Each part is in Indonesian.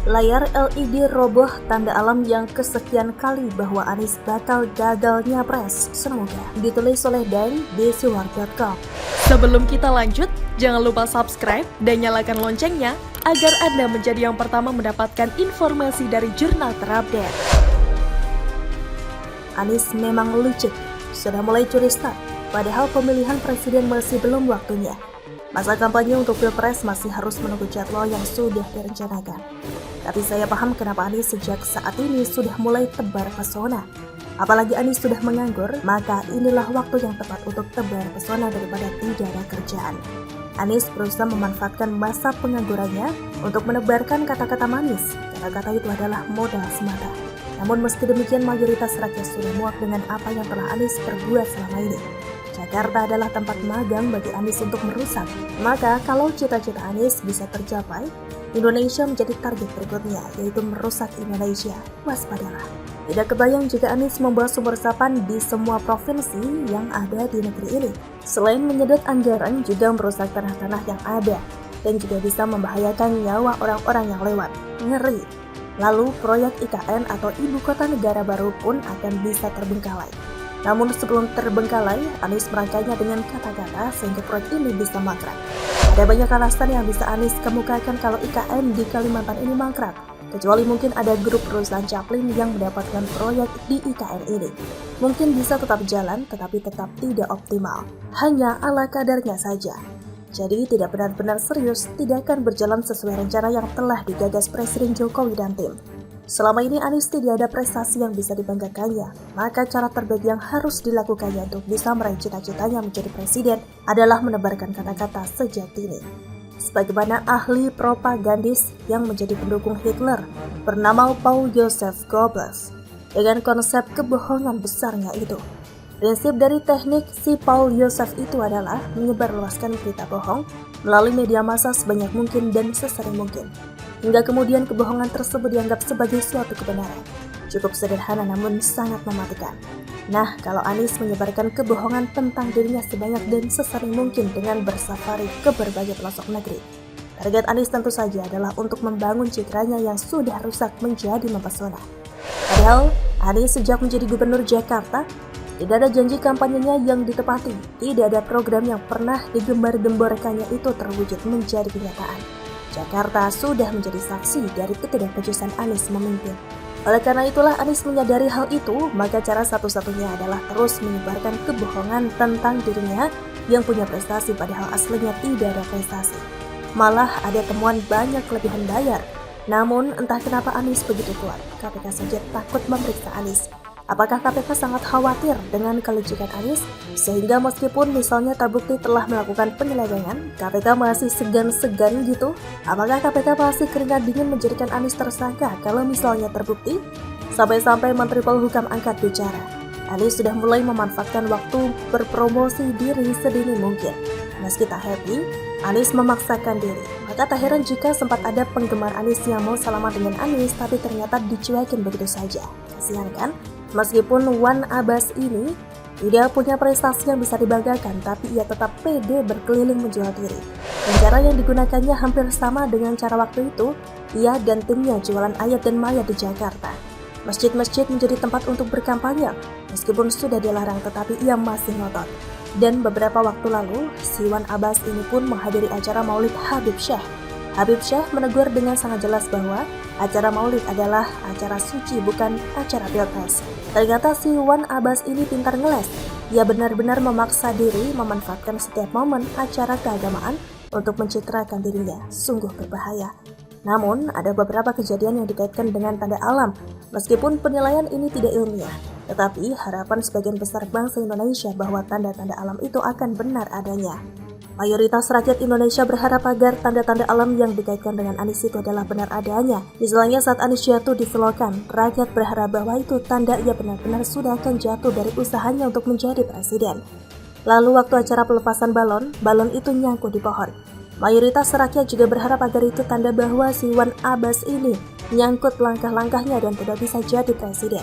Layar LED roboh, tanda alam yang kesekian kali bahwa Anies bakal gagal nyapres. Semoga. Ditulis oleh Dan di siwar.com. Sebelum kita lanjut, jangan lupa subscribe dan nyalakan loncengnya agar Anda menjadi yang pertama mendapatkan informasi dari jurnal terupdate. Anies memang licik, sudah mulai curi start, padahal pemilihan presiden masih belum waktunya. Masa kampanye untuk Pilpres masih harus menunggu jadwal yang sudah direncanakan. Tapi saya paham kenapa Anies sejak saat ini sudah mulai tebar pesona. Apalagi Anies sudah menganggur, maka inilah waktu yang tepat untuk tebar pesona daripada tidak ada kerjaan. Anies berusaha memanfaatkan masa penganggurannya untuk menebarkan kata-kata manis. Kata-kata itu adalah modal semata. Namun meski demikian mayoritas rakyat sudah muak dengan apa yang telah Anies perbuat selama ini. Jakarta adalah tempat magang bagi Anies untuk merusak. Maka kalau cita-cita Anies bisa tercapai, Indonesia menjadi target berikutnya, yaitu merusak Indonesia. Waspadalah. Tidak kebayang jika Anies membawa sumber resapan di semua provinsi yang ada di negeri ini. Selain menyedot anggaran, juga merusak tanah-tanah yang ada, dan juga bisa membahayakan nyawa orang-orang yang lewat. Ngeri. Lalu proyek IKN atau Ibu Kota Negara Baru pun akan bisa terbengkalai. Namun sebelum terbengkalai, Anies merangkainya dengan kata-kata sehingga proyek ini bisa mangkrak. Ada banyak alasan yang bisa Anies kemukakan kalau IKN di Kalimantan ini mangkrak, kecuali mungkin ada grup perusahaan Caplin yang mendapatkan proyek di IKN ini. Mungkin bisa tetap jalan, tetapi tetap tidak optimal, hanya ala kadarnya saja. Jadi tidak benar-benar serius, tidak akan berjalan sesuai rencana yang telah digagas Presiden Jokowi dan tim. Selama ini Anies tidak ada prestasi yang bisa dibanggakannya, maka cara terbaik yang harus dilakukannya untuk bisa meraih cita-citanya menjadi presiden adalah menebarkan kata-kata sejak dini. Sebagaimana ahli propagandis yang menjadi pendukung Hitler bernama Paul Joseph Goebbels, dengan konsep kebohongan besarnya itu. Prinsip dari teknik si Paul Joseph itu adalah menyebarluaskan berita bohong melalui media massa sebanyak mungkin dan sesering mungkin, hingga kemudian kebohongan tersebut dianggap sebagai suatu kebenaran. Cukup sederhana namun sangat mematikan. Nah, kalau Anies menyebarkan kebohongan tentang dirinya sebanyak dan sesering mungkin dengan bersafari ke berbagai pelosok negeri, target Anies tentu saja adalah untuk membangun citranya yang sudah rusak menjadi mempesona. Padahal, Anies sejak menjadi gubernur Jakarta, tidak ada janji kampanyenya yang ditepati, tidak ada program yang pernah digembar-gemborkannya itu terwujud menjadi kenyataan. Jakarta sudah menjadi saksi dari ketidakbejusan Anies memimpin. Oleh karena itulah Anies menyadari hal itu, maka cara satu-satunya adalah terus menyebarkan kebohongan tentang dirinya yang punya prestasi padahal aslinya tidak ada prestasi. Malah ada temuan banyak kelebihan bayar. Namun entah kenapa Anies begitu kuat, KPK saja takut memeriksa Anies. Apakah KPK sangat khawatir dengan kelicikan Anies, sehingga meskipun misalnya terbukti telah melakukan penyelewengan, KPK masih segan-segan gitu? Apakah KPK masih keringat dingin menjadikan Anies tersangka kalau misalnya terbukti? Sampai-sampai Menteri Polhukam angkat bicara. Anies sudah mulai memanfaatkan waktu berpromosi diri sedini mungkin. Meski tak happy, Anies memaksakan diri. Maka tak heran jika sempat ada penggemar Anies yang mau salaman dengan Anies, tapi ternyata dicuekin begitu saja. Kasihan kan? Meskipun Wan Abbas ini tidak punya prestasi yang bisa dibanggakan, tapi ia tetap pede berkeliling menjual diri. Dan cara yang digunakannya hampir sama dengan cara waktu itu, ia dan timnya jualan ayat dan mayat di Jakarta. Masjid-masjid menjadi tempat untuk berkampanye, meskipun sudah dilarang tetapi ia masih ngotot. Dan beberapa waktu lalu, si Wan Abbas ini pun menghadiri acara Maulid Habib Syekh. Habib Syekh menegur dengan sangat jelas bahwa acara Maulid adalah acara suci, bukan acara Pilpres. Ternyata si Wan Abbas ini pintar ngeles. Ia benar-benar memaksa diri memanfaatkan setiap momen acara keagamaan untuk mencitrakan dirinya. Sungguh berbahaya. Namun, ada beberapa kejadian yang dikaitkan dengan tanda alam. Meskipun penilaian ini tidak ilmiah, tetapi harapan sebagian besar bangsa Indonesia bahwa tanda-tanda alam itu akan benar adanya. Mayoritas rakyat Indonesia berharap agar tanda-tanda alam yang dikaitkan dengan Anies itu adalah benar adanya. Misalnya saat Anies jatuh di selokan, rakyat berharap bahwa itu tanda ia benar-benar sudah akan jatuh dari usahanya untuk menjadi presiden. Lalu waktu acara pelepasan balon itu nyangkut di pohon. Mayoritas rakyat juga berharap agar itu tanda bahwa si Wan Abbas ini nyangkut langkah-langkahnya dan tidak bisa jadi presiden.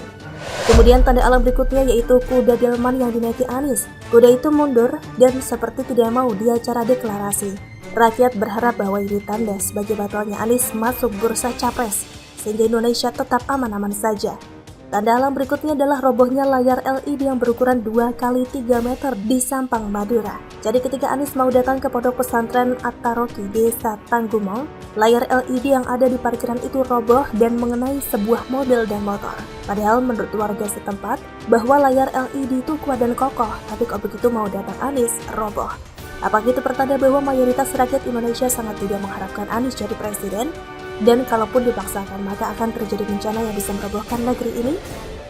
Kemudian tanda alam berikutnya yaitu kuda delman yang dinaiki Anies. Kuda itu mundur dan seperti tidak mau di acara deklarasi. Rakyat berharap bahwa ini tanda sebagai batalnya Anies masuk bursa capres, sehingga Indonesia tetap aman-aman saja. Tanda alam berikutnya adalah robohnya layar LED yang berukuran 2x3 meter di Sampang, Madura. Jadi ketika Anies mau datang ke pondok pesantren At-Taroki Desa Tanggumong, layar LED yang ada di parkiran itu roboh dan mengenai sebuah mobil dan motor. Padahal menurut warga setempat, bahwa layar LED itu kuat dan kokoh, tapi kok begitu mau datang Anies, roboh. Apakah itu pertanda bahwa mayoritas rakyat Indonesia sangat tidak mengharapkan Anies jadi presiden? Dan kalaupun dipaksakan, maka akan terjadi bencana yang bisa merobohkan negeri ini?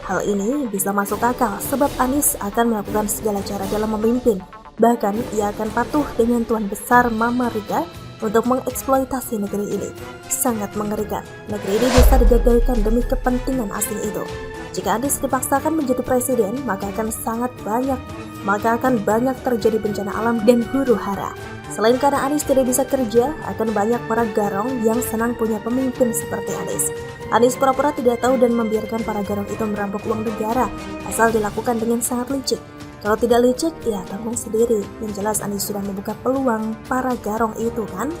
Hal ini bisa masuk akal sebab Anies akan melakukan segala cara dalam memimpin. Bahkan ia akan patuh dengan Tuan Besar Mama Rika untuk mengeksploitasi negeri ini. Sangat mengerikan, negeri ini bisa digagalkan demi kepentingan asing itu. Jika Anies dipaksakan menjadi presiden, maka akan banyak terjadi bencana alam dan huru-hara. Selain karena Anies tidak bisa kerja, akan banyak para garong yang senang punya pemimpin seperti Anies. Anies pura-pura tidak tahu dan membiarkan para garong itu merampok uang negara, asal dilakukan dengan sangat licik. Kalau tidak licik, ya tanggung sendiri. Yang jelas Anies sudah membuka peluang para garong itu kan?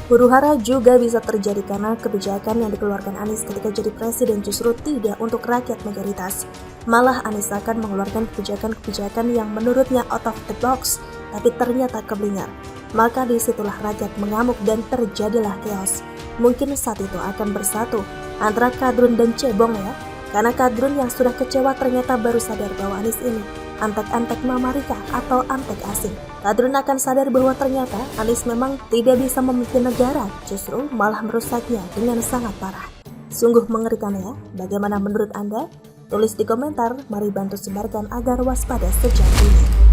Huru-hara juga bisa terjadi karena kebijakan yang dikeluarkan Anies ketika jadi presiden justru tidak untuk rakyat mayoritas. Malah Anies akan mengeluarkan kebijakan-kebijakan yang menurutnya out of the box, tapi ternyata keblinger. Maka disitulah rakyat mengamuk dan terjadilah chaos. Mungkin saat itu akan bersatu antara Kadrun dan Cebong ya, karena Kadrun yang sudah kecewa ternyata baru sadar bahwa Anies ini antek-antek Mama Rika atau antek asing. Kadrun akan sadar bahwa ternyata Anies memang tidak bisa memimpin negara, justru malah merusaknya dengan sangat parah. Sungguh mengerikan ya, bagaimana menurut Anda? Tulis di komentar, mari bantu sebarkan agar waspada sejak ini.